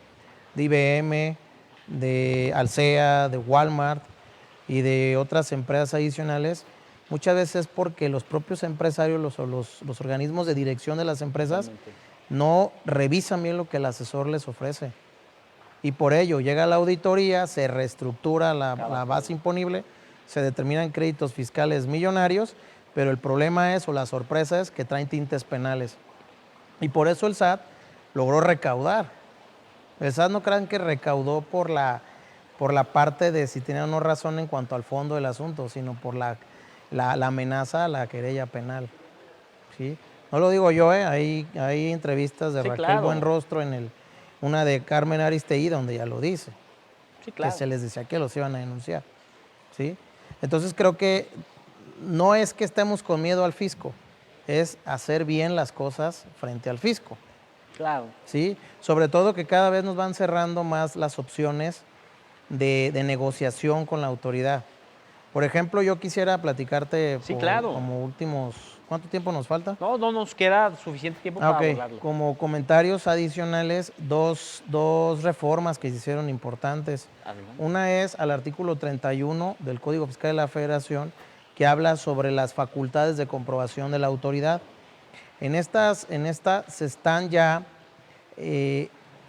IBM, de Alsea, de Walmart y de otras empresas adicionales, muchas veces es porque los propios empresarios los organismos de dirección de las empresas no revisan bien lo que el asesor les ofrece. Y por ello llega la auditoría, se reestructura la base imponible, se determinan créditos fiscales millonarios, pero el problema es, o la sorpresa es, que traen tintes penales. Y por eso el SAT logró recaudar. El SAT no crean que recaudó por la parte de si tenían o no razón en cuanto al fondo del asunto, sino por la amenaza a la querella penal. ¿Sí? No lo digo yo, hay entrevistas de Raquel Buenrostro una de Carmen Aristegui donde ya lo dice, que se les decía que los iban a denunciar. ¿Sí? Entonces creo que no es que estemos con miedo al fisco, es hacer bien las cosas frente al fisco. Claro. ¿Sí? Sobre todo que cada vez nos van cerrando más las opciones de negociación con la autoridad. Por ejemplo, yo quisiera platicarte como últimos... ¿Cuánto tiempo nos falta? No nos queda suficiente tiempo para abordarlo. Como comentarios adicionales, dos reformas que se hicieron importantes. Adelante. Una es al artículo 31 del Código Fiscal de la Federación, que habla sobre las facultades de comprobación de la autoridad. En esta se están ya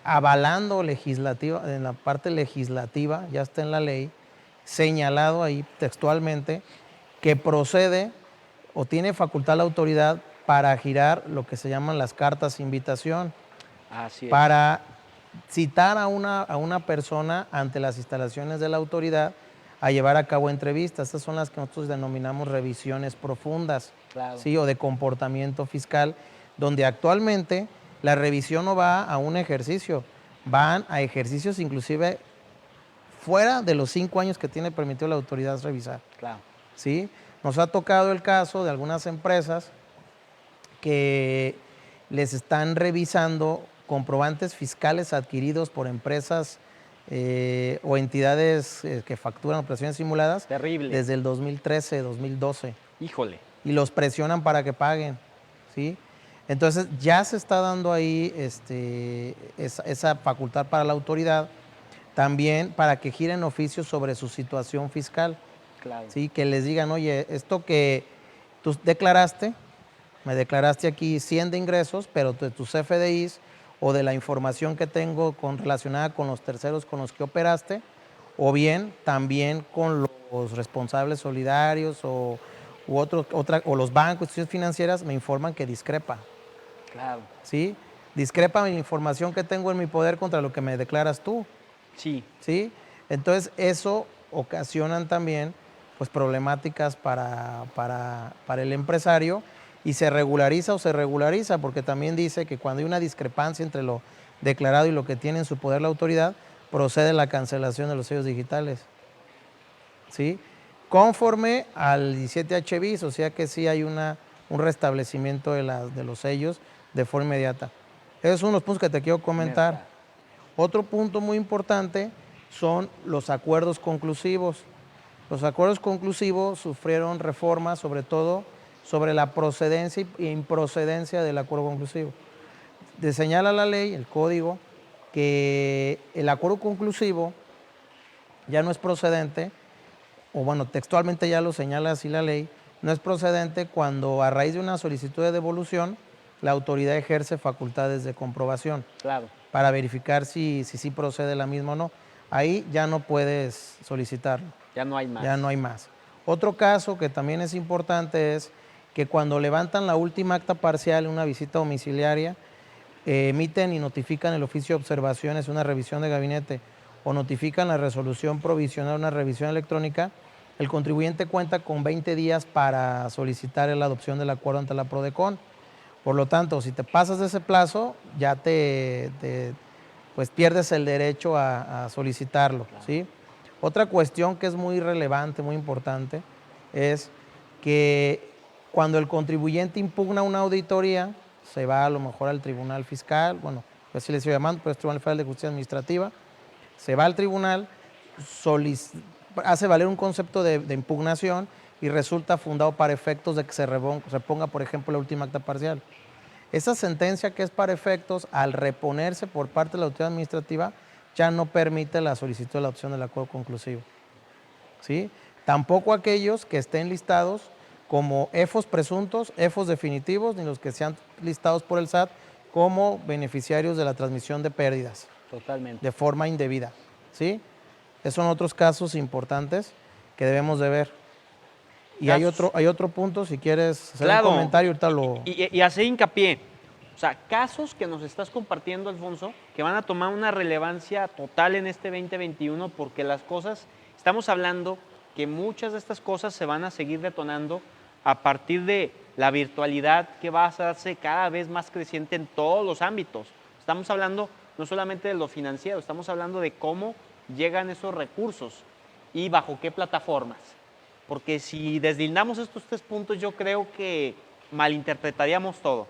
avalando en la parte legislativa, ya está en la ley, señalado ahí textualmente, que procede o tiene facultad la autoridad para girar lo que se llaman las cartas invitación. Así es. Para citar a una persona ante las instalaciones de la autoridad a llevar a cabo entrevistas. Estas son las que nosotros denominamos revisiones profundas, ¿sí? O de comportamiento fiscal, donde actualmente la revisión no va a un ejercicio, van a ejercicios inclusive fuera de los 5 años que tiene permitido la autoridad revisar. Claro. ¿Sí? Nos ha tocado el caso de algunas empresas que les están revisando comprobantes fiscales adquiridos por empresas o entidades que facturan operaciones simuladas. Terrible. Desde el 2013, 2012. Híjole. Y los presionan para que paguen, ¿sí? Entonces ya se está dando ahí esa facultad para la autoridad, también para que giren oficios sobre su situación fiscal. Claro. ¿Sí? Que les digan, oye, esto que tú declaraste, me declaraste aquí 100 de ingresos, pero de tus CFDIs o de la información que tengo relacionada con los terceros con los que operaste, o bien también con los responsables solidarios o los bancos, instituciones financieras, me informan que discrepa. Claro. ¿Sí? discrepa la información que tengo en mi poder contra lo que me declaras tú. Sí. ¿Sí? Entonces, eso ocasionan también pues, problemáticas para el empresario y se regulariza o se regulariza, porque también dice que cuando hay una discrepancia entre lo declarado y lo que tiene en su poder la autoridad, procede la cancelación de los sellos digitales. ¿Sí? Conforme al 17H bis, o sea que sí hay un restablecimiento de los sellos de forma inmediata. Esos son los puntos que te quiero comentar. Otro punto muy importante son los acuerdos conclusivos. Los acuerdos conclusivos sufrieron reformas, sobre todo sobre la procedencia e improcedencia del acuerdo conclusivo. Señala la ley, el código, que el acuerdo conclusivo ya no es procedente, o bueno, textualmente ya lo señala así la ley, no es procedente cuando a raíz de una solicitud de devolución la autoridad ejerce facultades de comprobación. Claro. Para verificar si procede la misma o no. Ahí ya no puedes solicitarlo. Ya no hay más. Ya no hay más. Otro caso que también es importante es que cuando levantan la última acta parcial en una visita domiciliaria, emiten y notifican el oficio de observaciones, una revisión de gabinete, o notifican la resolución provisional, una revisión electrónica, el contribuyente cuenta con 20 días para solicitar la adopción del acuerdo ante la PRODECON. Por lo tanto, si te pasas de ese plazo, ya pues pierdes el derecho a solicitarlo, ¿sí? Otra cuestión que es muy relevante, muy importante, es que cuando el contribuyente impugna una auditoría, se va a lo mejor al Tribunal Fiscal, bueno, pues así le estoy llamando, pero es Tribunal Federal de Justicia Administrativa, se va al tribunal, hace valer un concepto de impugnación y resulta fundado para efectos de que se reponga, por ejemplo, la última acta parcial. Esa sentencia que es para efectos, al reponerse por parte de la autoridad administrativa, ya no permite la solicitud de la adopción del acuerdo conclusivo. ¿Sí? Tampoco aquellos que estén listados como EFOS presuntos, EFOS definitivos, ni los que sean listados por el SAT como beneficiarios de la transmisión de pérdidas. Totalmente. De forma indebida. ¿Sí? Esos son otros casos importantes que debemos de ver. Y hay otro punto, si quieres hacer un comentario, ahorita lo... Y hacer hincapié, o sea, casos que nos estás compartiendo, Alfonso, que van a tomar una relevancia total en este 2021, porque las cosas, estamos hablando que muchas de estas cosas se van a seguir detonando a partir de la virtualidad que va a hacerse cada vez más creciente en todos los ámbitos. Estamos hablando no solamente de lo financiero, estamos hablando de cómo llegan esos recursos y bajo qué plataformas. Porque si deslindamos estos 3 puntos, yo creo que malinterpretaríamos todo.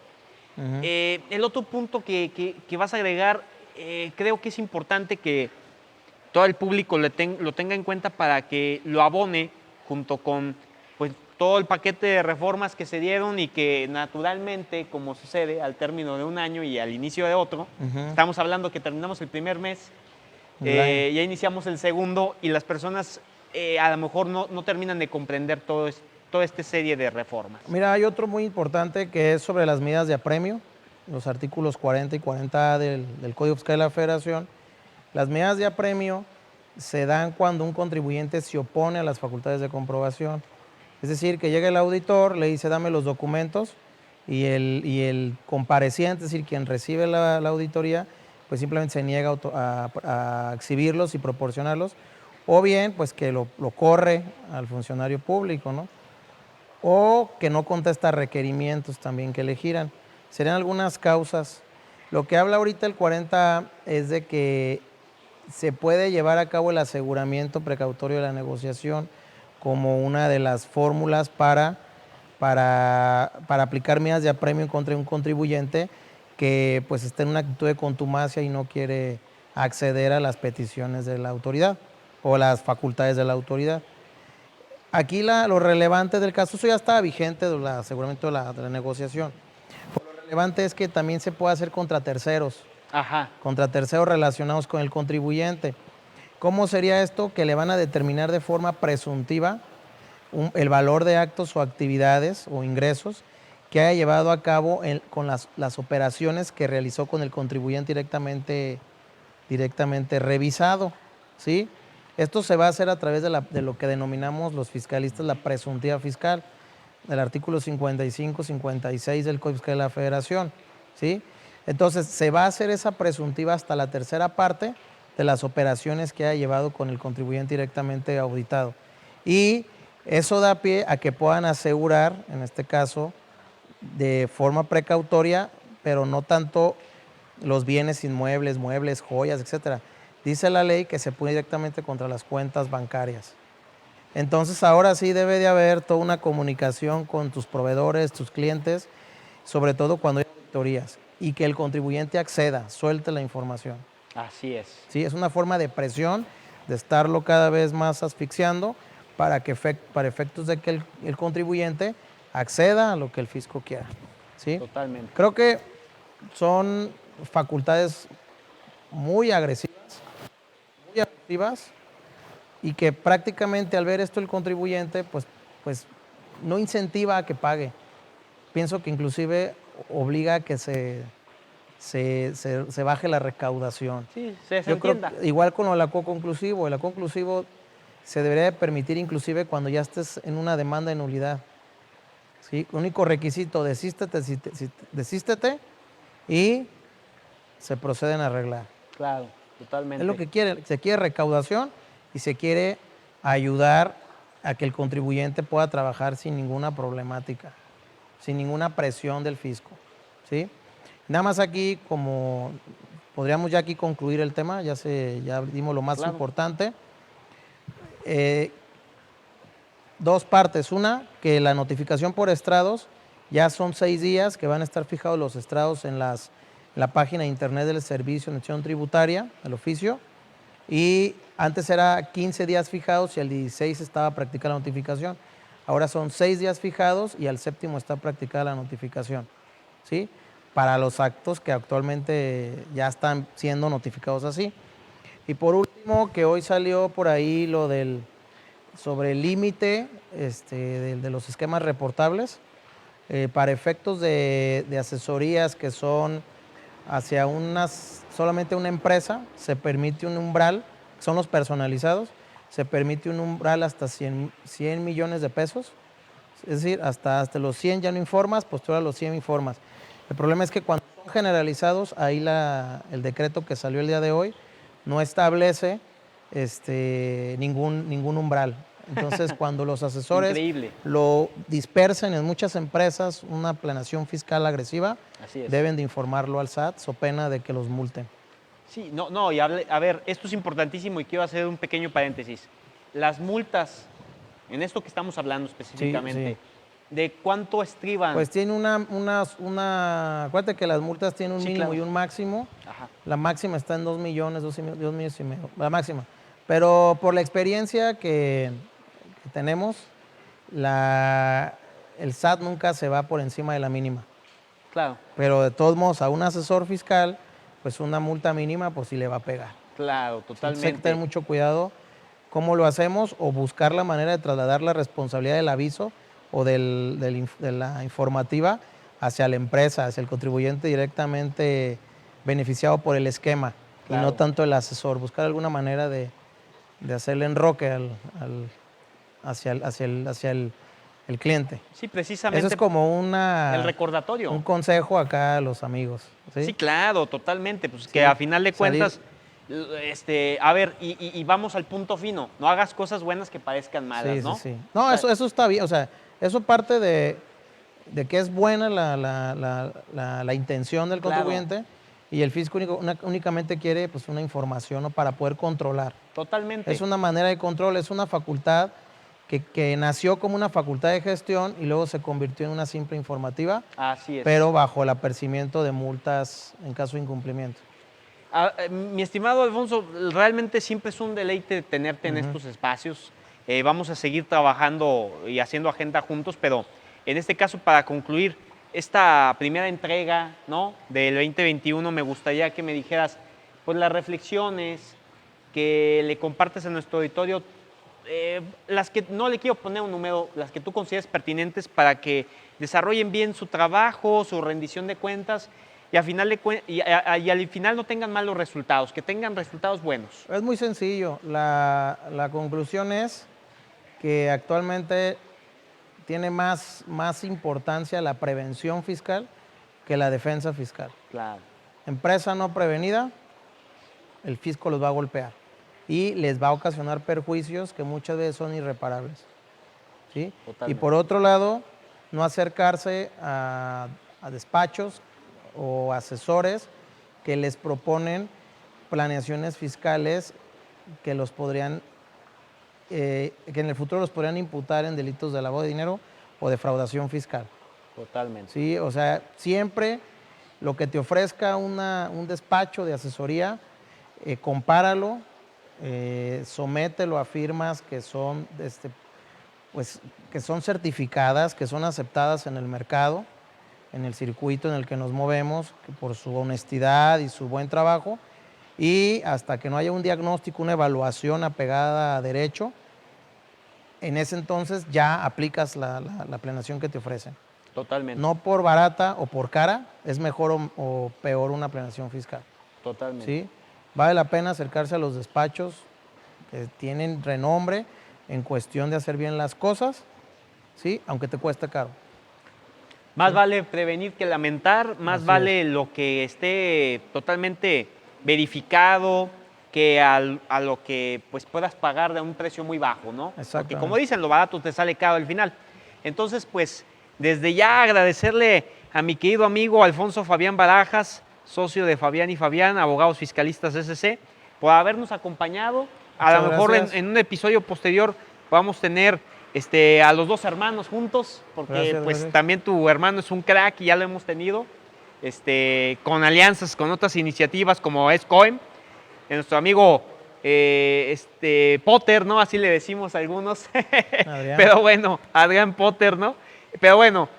El otro punto que vas a agregar, creo que es importante que todo el público lo tenga en cuenta para que lo abone junto con pues, todo el paquete de reformas que se dieron y que naturalmente, como sucede al término de un año y al inicio de otro, estamos hablando que terminamos el primer mes, ya iniciamos el segundo y las personas a lo mejor no terminan de comprender toda esta serie de reformas. Mira, hay otro muy importante que es sobre las medidas de apremio, los artículos 40 y 40A del Código Fiscal de la Federación. Las medidas de apremio se dan cuando un contribuyente se opone a las facultades de comprobación. Es decir, que llega el auditor, le dice dame los documentos y el compareciente, es decir, quien recibe la auditoría, pues simplemente se niega a exhibirlos y proporcionarlos, o bien pues que lo corre al funcionario público, ¿no? O que no contesta requerimientos también que le giran. Serían algunas causas. Lo que habla ahorita el 40 es de que se puede llevar a cabo el aseguramiento precautorio de la negociación como una de las fórmulas para aplicar medidas de apremio contra un contribuyente que pues está en una actitud de contumacia y no quiere acceder a las peticiones de la autoridad o las facultades de la autoridad. Aquí lo relevante del caso, eso ya estaba vigente del aseguramiento de la negociación. Pero lo relevante es que también se puede hacer contra terceros. Ajá. Contra terceros relacionados con el contribuyente. ¿Cómo sería esto? Que le van a determinar de forma presuntiva el valor de actos o actividades o ingresos que haya llevado a cabo con las operaciones que realizó con el contribuyente directamente revisado, ¿sí? Esto se va a hacer a través de lo que denominamos los fiscalistas la presuntiva fiscal, del artículo 55, 56 del Código Fiscal de la Federación, ¿sí? Entonces, se va a hacer esa presuntiva hasta la tercera parte de las operaciones que haya llevado con el contribuyente directamente auditado. Y eso da pie a que puedan asegurar, en este caso, de forma precautoria, pero no tanto los bienes inmuebles, muebles, joyas, etcétera. Dice la ley que se puede directamente contra las cuentas bancarias. Entonces, ahora sí debe de haber toda una comunicación con tus proveedores, tus clientes, sobre todo cuando hay auditorías, y que el contribuyente acceda, suelte la información. Así es. ¿Sí? Es una forma de presión, de estarlo cada vez más asfixiando para efectos de que el contribuyente acceda a lo que el fisco quiera. ¿Sí? Totalmente. Creo que son facultades muy agresivas y que prácticamente al ver esto el contribuyente pues no incentiva a que pague. Pienso que inclusive obliga a que se baje la recaudación. Sí, se Yo creo entienda. igual con el acuerdo conclusivo. El acuerdo conclusivo se debería de permitir inclusive cuando ya estés en una demanda de nulidad. ¿Sí? Único requisito, desístete y se proceden a arreglar. Claro, totalmente. Es lo que quiere, se quiere recaudación y se quiere ayudar a que el contribuyente pueda trabajar sin ninguna problemática, sin ninguna presión del fisco. ¿Sí? Nada más aquí, como podríamos ya aquí concluir el tema, ya dimos lo más importante. Dos partes. Una, que la notificación por estrados ya son 6 días que van a estar fijados los estrados en la página de internet del Servicio de Administración Tributaria, el oficio. Y antes era 15 días fijados y al 16 estaba practicada la notificación. Ahora son 6 días fijados y al 7º está practicada la notificación. ¿Sí? Para los actos que actualmente ya están siendo notificados así. Y por último, que hoy salió por ahí lo sobre el límite de los esquemas reportables para efectos de asesorías que son hacia solamente una empresa, se permite un umbral, son los personalizados, se permite un umbral hasta 100 millones de pesos, es decir, hasta los 100 ya no informas, posterior a los 100 informas. El problema es que cuando son generalizados, ahí el decreto que salió el día de hoy no establece ningún umbral. Entonces, cuando los asesores lo dispersen en muchas empresas, una planeación fiscal agresiva, deben de informarlo al SAT, so pena de que los multen. Sí, no, y a ver, esto es importantísimo y quiero hacer un pequeño paréntesis. Las multas, en esto que estamos hablando específicamente, Sí. ¿de cuánto estriban? Pues tiene acuérdate que las multas tienen un mínimo y un máximo. Ajá. La máxima está en 2 millones, 2 millones y medio, la máxima. Pero por la experiencia que tenemos, el SAT nunca se va por encima de la mínima. Claro. Pero de todos modos, a un asesor fiscal, pues una multa mínima, pues sí le va a pegar. Claro, totalmente. Entonces hay que tener mucho cuidado cómo lo hacemos o buscar la manera de trasladar la responsabilidad del aviso o de la informativa hacia la empresa, hacia el contribuyente directamente beneficiado por el esquema y no tanto el asesor. Buscar alguna manera de hacerle enroque hacia el cliente. Sí, precisamente. Eso es como el recordatorio. Un consejo acá a los amigos. Sí, claro, totalmente. Pues que a final de cuentas, a ver, y vamos al punto fino. No hagas cosas buenas que parezcan malas, ¿no? Sí. No, eso está bien. O sea, eso parte de que es buena la intención del contribuyente y el fisco únicamente quiere pues una información, ¿no?, para poder controlar. Totalmente. Es una manera de control, es una facultad que nació como una facultad de gestión y luego se convirtió en una simple informativa. Así es. Pero bajo el apercibimiento de multas en caso de incumplimiento. Mi estimado Alfonso, realmente siempre es un deleite tenerte en estos espacios. Vamos a seguir trabajando y haciendo agenda juntos, pero en este caso, para concluir esta primera entrega, ¿no?, del 2021, me gustaría que me dijeras pues, las reflexiones que le compartes a nuestro auditorio, las que no le quiero poner un número, las que tú consideres pertinentes para que desarrollen bien su trabajo, su rendición de cuentas y al final no tengan malos resultados, que tengan resultados buenos. Es muy sencillo. La conclusión es que actualmente tiene más importancia la prevención fiscal que la defensa fiscal. Claro. empresa no prevenida, el fisco los va a golpear y les va a ocasionar perjuicios que muchas veces son irreparables. ¿Sí? Y por otro lado, no acercarse a despachos o asesores que les proponen planeaciones fiscales que los podrían, que en el futuro los podrían imputar en delitos de lavado de dinero o defraudación fiscal. Totalmente. Sí, o sea, siempre lo que te ofrezca un despacho de asesoría, compáralo, somételo a firmas que son, pues, que son certificadas, que son aceptadas en el mercado, en el circuito en el que nos movemos, que por su honestidad y su buen trabajo, y hasta que no haya un diagnóstico, una evaluación apegada a derecho, en ese entonces ya aplicas la planeación que te ofrecen. Totalmente. No por barata o por cara, es mejor o peor una planeación fiscal. Totalmente. ¿Sí? Vale la pena acercarse a los despachos que tienen renombre en cuestión de hacer bien las cosas, ¿sí? Aunque te cueste caro. Más vale prevenir que lamentar, más Así vale lo que esté totalmente verificado que a lo que pues puedas pagar de un precio muy bajo, ¿no? Porque como dicen, lo barato te sale caro al final. Entonces, pues, desde ya agradecerle a mi querido amigo Alfonso Fabián Barajas, socio de Fabián y Fabián, abogados fiscalistas SC, por habernos acompañado. A lo mejor en un episodio posterior vamos a tener a los dos hermanos juntos, porque pues también tu hermano es un crack y ya lo hemos tenido, con alianzas, con otras iniciativas como es COEM, nuestro amigo Potter, ¿no? Así le decimos a algunos, pero bueno, Adrián Potter, ¿no? Pero bueno,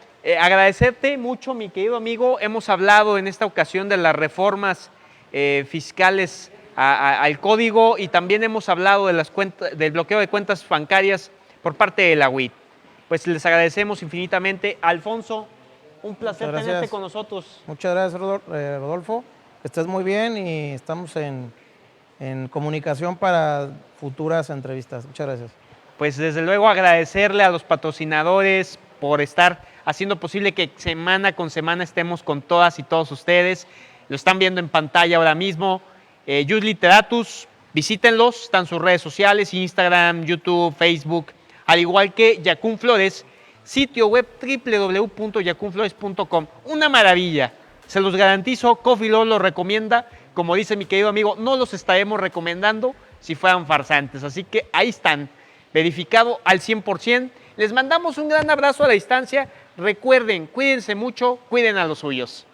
agradecerte mucho, mi querido amigo. Hemos hablado en esta ocasión de las reformas fiscales al código y también hemos hablado de las del bloqueo de cuentas bancarias por parte de la UIT. Pues les agradecemos infinitamente. Alfonso, un placer tenerte con nosotros. Muchas gracias, Rodolfo. Que estés muy bien y estamos en comunicación para futuras entrevistas. Muchas gracias. Pues desde luego agradecerle a los patrocinadores por estar haciendo posible que semana con semana estemos con todas y todos ustedes. Lo están viendo en pantalla ahora mismo. Jus Literatus, visítenlos, están sus redes sociales, Instagram, YouTube, Facebook, al igual que Yacún Flores, sitio web www.yacunflores.com. Una maravilla, se los garantizo, Coffee Law lo recomienda. Como dice mi querido amigo, no los estaremos recomendando si fueran farsantes. Así que ahí están, verificado al 100%. Les mandamos un gran abrazo a la distancia. Recuerden, cuídense mucho, cuiden a los suyos.